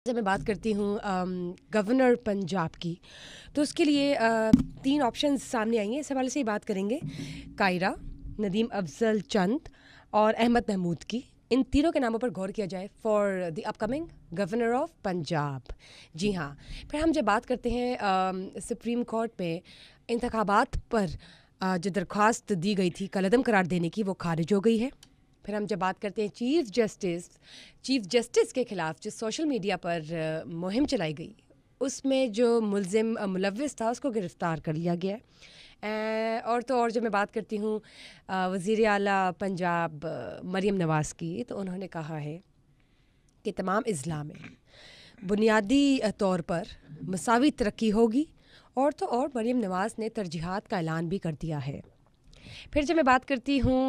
जब मैं बात करती हूँ गवर्नर पंजाब की, तो उसके लिए 3 ऑप्शंस सामने आई हैं। इस हवाले से ही बात करेंगे। कायरा, नदीम अफजल चंद और अहमद महमूद की। इन तीनों के नामों पर गौर किया जाए for the upcoming governor of Punjab. जी हाँ। फिर हम जब बात करते हैं सुप्रीम कोर्ट में इंतखाबात पर जो दरख्वास्त दी गई थी कलअदम करार देने की, वो खारिज हो गई है। फिर हम जब बात करते हैं चीफ जस्टिस के ख़िलाफ़ जो सोशल मीडिया पर मुहिम चलाई गई, उसमें जो मुलजिम मुलव्विस था उसको गिरफ़्तार कर लिया गया है। और तो और जब मैं बात करती हूँ वज़ीर आला पंजाब मरीम नवाज़ की, तो उन्होंने कहा है कि तमाम अज़ला में बुनियादी तौर पर मसावी तरक्की होगी। और तो और मरीम नवाज़ ने तरजीहात का ऐलान भी कर दिया है। फिर जब मैं बात करती हूँ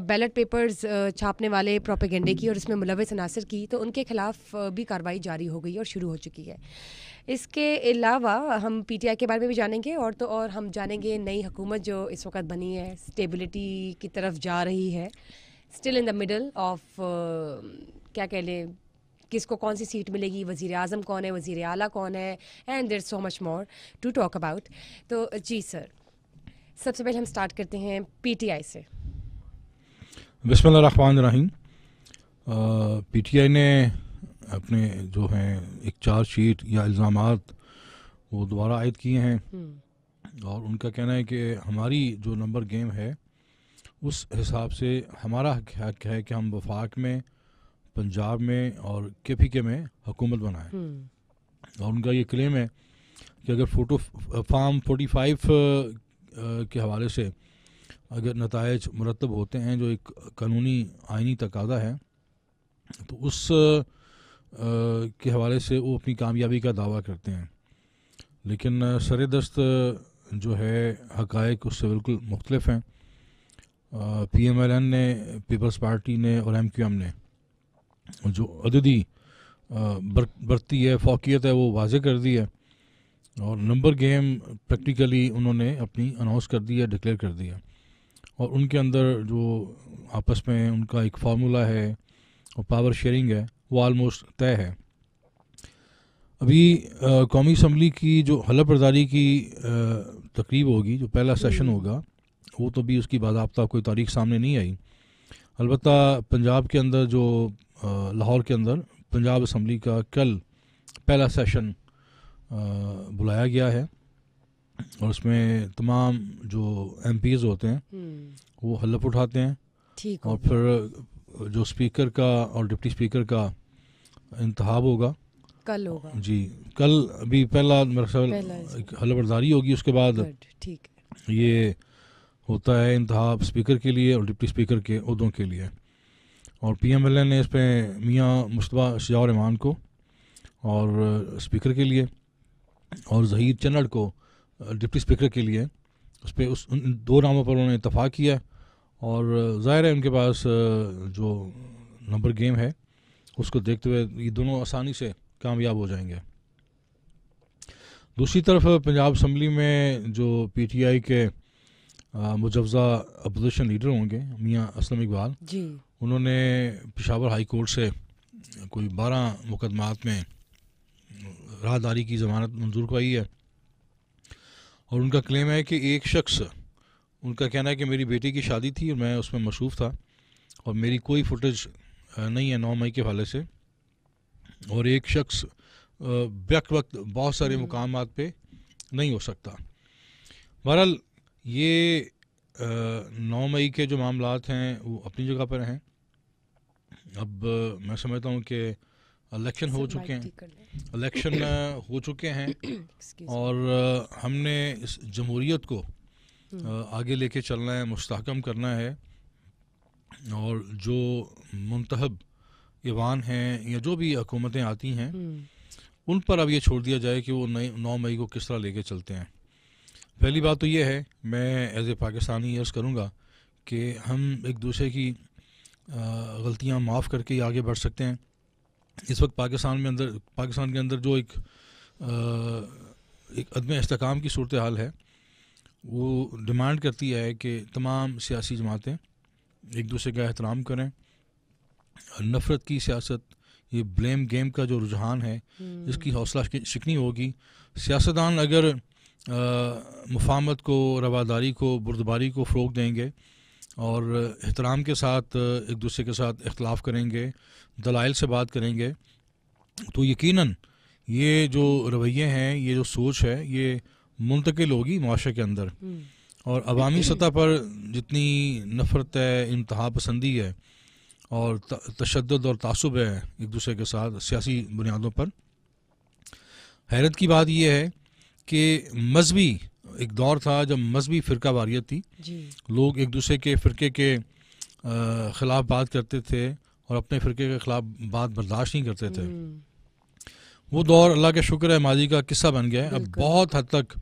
बैलेट पेपर्स छापने वाले प्रोपेगेंडे की और इसमें मुलव्विस अनासर की, तो उनके ख़िलाफ़ भी कार्रवाई जारी हो गई और शुरू हो चुकी है। इसके अलावा हम पीटीआई के बारे में भी जानेंगे और तो और हम जानेंगे नई हुकूमत जो इस वक्त बनी है स्टेबिलिटी की तरफ जा रही है, still in the middle of क्या कह लें, किसको कौन सी सीट मिलेगी, वज़ीर आज़म कौन है, वज़ीर आला कौन है, and there so much more to talk about. तो जी सर, सबसे पहले हम स्टार्ट करते हैं पीटीआई से। बिस्मिल्लाहिर्रहमानिर्रहीम। पीटीआई ने अपने जो हैं एक चार्जशीट या इल्ज़ामात वो दोबारा आयद किए हैं और उनका कहना है कि हमारी जो नंबर गेम है उस हिसाब से हमारा हक है कि हम वफाक में, पंजाब में और केपीके में हुकूमत बनाएं। और उनका ये क्लेम है कि अगर फॉर्म 45 के हवाले से अगर नतायज मुरतब होते हैं जो एक कानूनी आइनी तकादा है, तो उस के हवाले से वो अपनी कामयाबी का दावा करते हैं। लेकिन सरेदस्त जो है हक़ाइक़ उससे बिल्कुल मुख्तलिफ हैं। पीएमएलएन ने, पीपल्स पार्टी ने और एमक्यूएम ने जो अददी बढ़ती है, फ़ौक़ियत है, वो वाज़े कर दी है और नंबर गेम प्रैक्टिकली उन्होंने अपनी अनाउंस कर दी है, डिक्लेयर कर दी है। और उनके अंदर जो आपस में उनका एक फार्मूला है और पावर शेयरिंग है, वो आलमोस्ट तय है। अभी कौमी असम्बली की जो हलफ बर्दारी की तकरीब होगी, जो पहला सेशन होगा, वो तो भी उसकी बाज़ाब्ता कोई तारीख सामने नहीं आई। अलबत्ता पंजाब के अंदर जो लाहौर के अंदर पंजाब असम्बली का कल पहला सेशन बुलाया गया है और उसमें तमाम जो एमपीज़ होते हैं वो हलफ उठाते हैं। ठीक और फिर जो स्पीकर का और डिप्टी स्पीकर का इंतखाब होगा, कल होगा जी। कल अभी पहला मेरे ख्याल हलफ बर्दारी होगी, उसके बाद ठीक ये होता है इंतखाब स्पीकर के लिए और डिप्टी स्पीकर के ओहदों के लिए। और पीएमएलएन ने इस पर मियाँ मुश्तबा शजाउर रहमान को और स्पीकर के लिए और ज़हीर चन्नड़ को डिप्टी स्पीकर के लिए उस पर उन दो नामों पर उन्होंने इत्तफाक़ किया और ज़ाहिर है उनके पास जो नंबर गेम है उसको देखते हुए ये दोनों आसानी से कामयाब हो जाएंगे। दूसरी तरफ पंजाब असम्बली में जो पीटीआई के मुजव्ज़ा अपोजिशन लीडर होंगे मियाँ असलम इकबाल जी, उन्होंने पेशावर हाई कोर्ट से कोई 12 मुकदमात में राहदारी की ज़मानत मंजूर करवाई है और उनका क्लेम है कि एक शख्स, उनका कहना है कि मेरी बेटी की शादी थी और मैं उसमें मशरूफ़ था और मेरी कोई फुटेज नहीं है 9 मई के हवाले से, और एक शख्स बैक वक्त बहुत सारे मुकामात पे नहीं हो सकता। बहरहाल ये 9 मई के जो मामलात हैं वो अपनी जगह पर हैं। अब मैं समझता हूँ कि इलेक्शन हो चुके हैं और हमने इस जमहूरियत को आगे लेके चलना है, मुस्तहकम करना है और जो मुंतखब ईवान हैं या जो भी हुकूमतें आती हैं उन पर अब ये छोड़ दिया जाए कि वो 9 मई को किस तरह लेके चलते हैं। पहली बात तो ये है, मैं एज ए पाकिस्तानी अर्ज़ करूँगा कि हम एक दूसरे की गलतियाँ माफ़ करके ही आगे बढ़ सकते हैं। इस वक्त पाकिस्तान के अंदर जो एक अदम इस्तेकाम की सूरत हाल है, वो डिमांड करती है कि तमाम सियासी जमातें एक दूसरे का एहतराम करें, नफ़रत की सियासत ये ब्लेम गेम का जो रुझान है इसकी हौसला शिकनी होगी। सियासतदान अगर मुफाहमत को, रवादारी को, बुर्दबारी को फ़रोग़ देंगे और एहतराम के साथ एक दूसरे के साथ इख्तलाफ करेंगे, दलाइल से बात करेंगे, तो यकीनन ये जो रवैये हैं, ये जो सोच है, ये मुंतकिल होगी माशरे के अंदर। और अवामी सतह पर जितनी नफ़रत है, इंतहा पसंदी है और तशद्दुद और तासुब है एक दूसरे के साथ सियासी बुनियादों पर, हैरत की बात यह है कि मजहबी एक दौर था जब मजहबी फ़िरका वारियत थी, लोग एक दूसरे के फ़िरके के ख़िलाफ़ बात करते थे और अपने फ़िरके के ख़िलाफ़ बात बर्दाश्त नहीं करते थे। वो दौर अल्लाह के शुक्र है माजी का किस्सा बन गया है। अब बहुत हद तक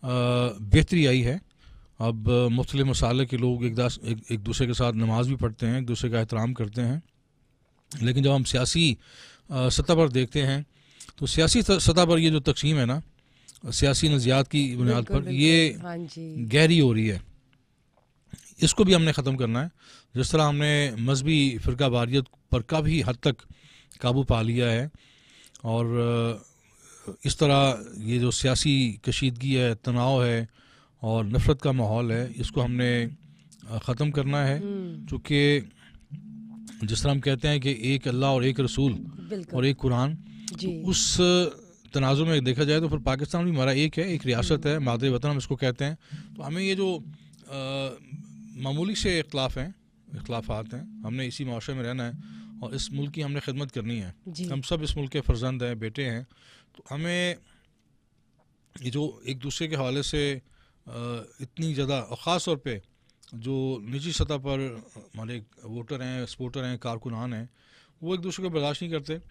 बेहतरी आई है। अब मुख्तलिफ मसाले के लोग एक दूसरे के साथ नमाज भी पढ़ते हैं, एक दूसरे का एहतराम करते हैं। लेकिन जब हम सियासी सतह पर देखते हैं तो सियासी सतह पर ये जो तकसीम है ना, सियासी नज़रियात की बुनियाद पर, ये गहरी हो रही है। इसको भी हमने ख़त्म करना है। जिस तरह हमने मजहबी फ़िरका वारियत पर काफ़ी हद तक काबू पा लिया है और इस तरह ये जो सियासी कशीदगी है, तनाव है और नफ़रत का माहौल है, इसको हमने ख़त्म करना है। चूँकि जिस तरह हम कहते हैं कि एक अल्लाह और एक रसूल और एक कुरान, तो उस तनाज़ुर में देखा जाए तो फिर पाकिस्तान भी हमारा एक है, एक रियासत है, मादरे वतन हम इसको कहते हैं। तो हमें ये जो मामूली से इख्तलाफात हैं, हमने इसी माशरे में रहना है और इस मुल्क की हमने खिदमत करनी है। हम सब इस मुल्क के फ़र्जंद हैं, बेटे हैं। तो हमें ये जो एक दूसरे के हवाले से इतनी ज़्यादा, और ख़ास तौर पे जो निजी सतह पर हमारे वोटर हैं, सपोर्टर हैं, कारकुनान हैं, वो एक दूसरे को बर्दाश्त नहीं करते।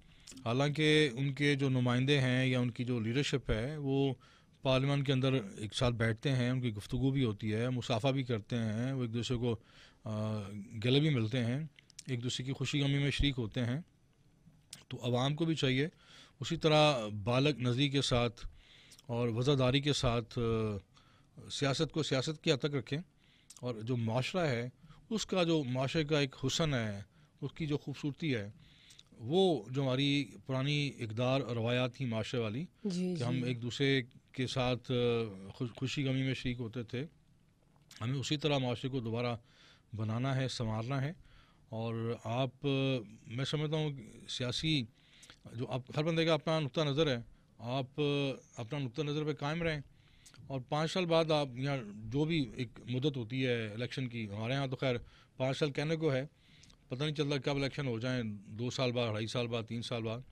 हालांकि उनके जो नुमाइंदे हैं या उनकी जो लीडरशिप है वो पार्लियामेंट के अंदर एक साथ बैठते हैं, उनकी गुफ्तगू भी होती है, मुसाफा भी करते हैं, वो एक दूसरे को गले भी मिलते हैं, एक दूसरे की खुशी गमी में शरीक होते हैं। तो आवाम को भी चाहिए उसी तरह बालग नज़री के साथ और वज़ादारी के साथ सियासत को सियासत की हद तक रखें और जो माशरा है उसका, जो माशरे का एक हुस्न है, उसकी जो खूबसूरती है, वो जो हमारी पुरानी इक़दार और रवायात थी माशरे वाली कि हम एक दूसरे के साथ खुशी गमी में शरीक होते थे, हमें उसी तरह माशरे को दोबारा बनाना है, संवारना है। और मैं समझता हूँ सियासी जो आप, हर बंदे का अपना नुक्ता नज़र है, आप अपना नुक्ता नज़र पे कायम रहें और 5 साल बाद आप यहाँ जो भी एक मुद्दत होती है इलेक्शन की, हमारे यहाँ तो खैर 5 साल कहने को है, पता नहीं चलता कब इलेक्शन हो जाए, 2 साल बाद, 2.5 साल बाद, 3 साल बाद।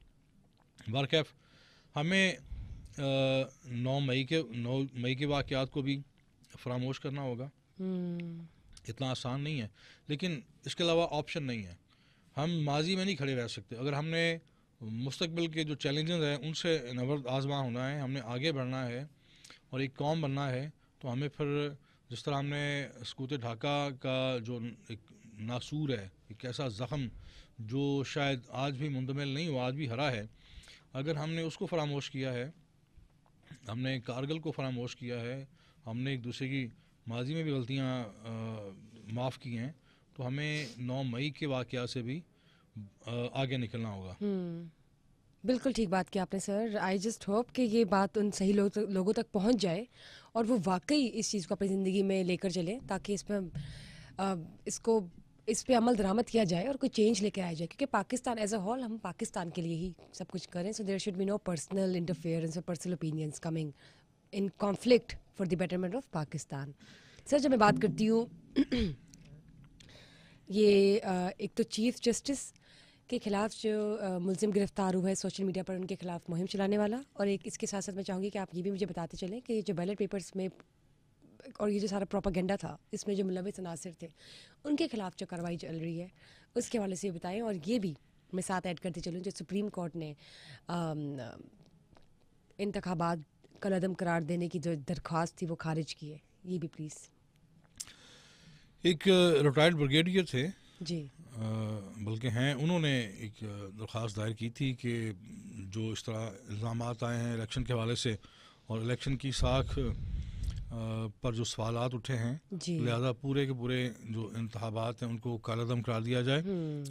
बहरकैफ हमें 9 मई के वाक़यात को भी फरामोश करना होगा। इतना आसान नहीं है, लेकिन इसके अलावा ऑप्शन नहीं है। हम माजी में नहीं खड़े रह सकते। अगर हमने मुस्तकबिल के जो चैलेंजेस हैं उनसे नबर्द आज़मा होना है, हमने आगे बढ़ना है और एक कौम बनना है, तो हमें फिर जिस तरह हमने सकूत ढाका का जो एक नासूर है, एक ऐसा ज़ख़म जो शायद आज भी मुंदमिल नहीं हुआ, आज भी हरा है, अगर हमने उसको फरामोश किया है, हमने कारगिल को फरामोश किया है, हमने एक दूसरे की माजी में भी गलतियाँ माफ़ की हैं, तो हमें 9 मई के वाक़या से भी आगे निकलना होगा। बिल्कुल ठीक बात की आपने सर। आई जस्ट होप कि ये बात उन सही लोगों तक पहुंच जाए और वो वाकई इस चीज़ को अपनी ज़िंदगी में लेकर चले, ताकि इस पे अमल दरामद किया जाए और कोई चेंज लेकर आया जाए। क्योंकि पाकिस्तान एज अ होल, हम पाकिस्तान के लिए ही सब कुछ करें। So there should be no personal interference और personal opinions coming in conflict for the betterment of Pakistan. Sir, जब मैं बात करती हूँ ये एक तो चीफ जस्टिस के ख़िलाफ़ जो मुलजिम गिरफ़्तार हुआ है सोशल मीडिया पर, उनके ख़िलाफ़ मुहिम चलाने वाला, और एक इसके साथ साथ मैं चाहूँगी कि आप ये भी मुझे बताते चलें कि जो बैलेट पेपर्स में और ये जो सारा प्रोपागेंडा था, इसमें जो मुलविस अनासिर थे, उनके ख़िलाफ़ जो कार्रवाई चल रही है उसके हवाले से बताएं। और ये भी मैं साथ ऐड करते चलूँ, जो सुप्रीम कोर्ट ने इंतखाबात कलअदम करार देने की जो दरख्वास्त थी वो खारिज की है, ये भी प्लीज़। एक रिटायर्ड ब्रिगेडियर थे जी, बल्कि हैं, उन्होंने एक दरख्वास्त दायर की थी कि जो इस तरह इल्ज़ामात आए हैं इलेक्शन के हवाले से और इलेक्शन की साख पर जो सवालात उठे हैं, लिहाजा पूरे के पूरे जो इंतखाबात हैं उनको कालादम करार दिया जाए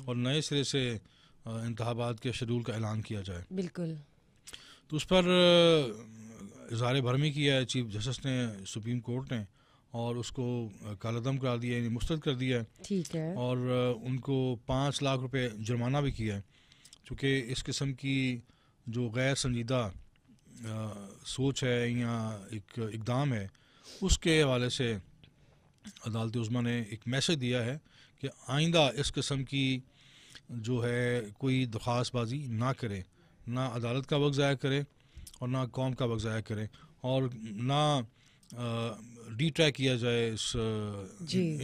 और नए सिरे से इंतखाबात के शेड्यूल का ऐलान किया जाए। बिल्कुल। तो उस पर इज़हार भरमी किया है चीफ जस्टिस ने सुप्रीम कोर्ट ने, और उसको कालादम करा दिया, यानी मुस्तरद कर दिया है। ठीक है। और उनको 5 लाख रुपए जुर्माना भी किया है, चूँकि इस किस्म की जो गैर संजीदा सोच है या एक इकदाम है, उसके हवाले से अदालत उज़्मा ने एक मैसेज दिया है कि आइंदा इस किस्म की जो है कोई दरख्वास्तबाजी ना करे, ना अदालत का वक्त ज़ाया करे और ना कौम का वक्त ज़ाया करे, और ना डी ट्रैक किया जाए इस जी।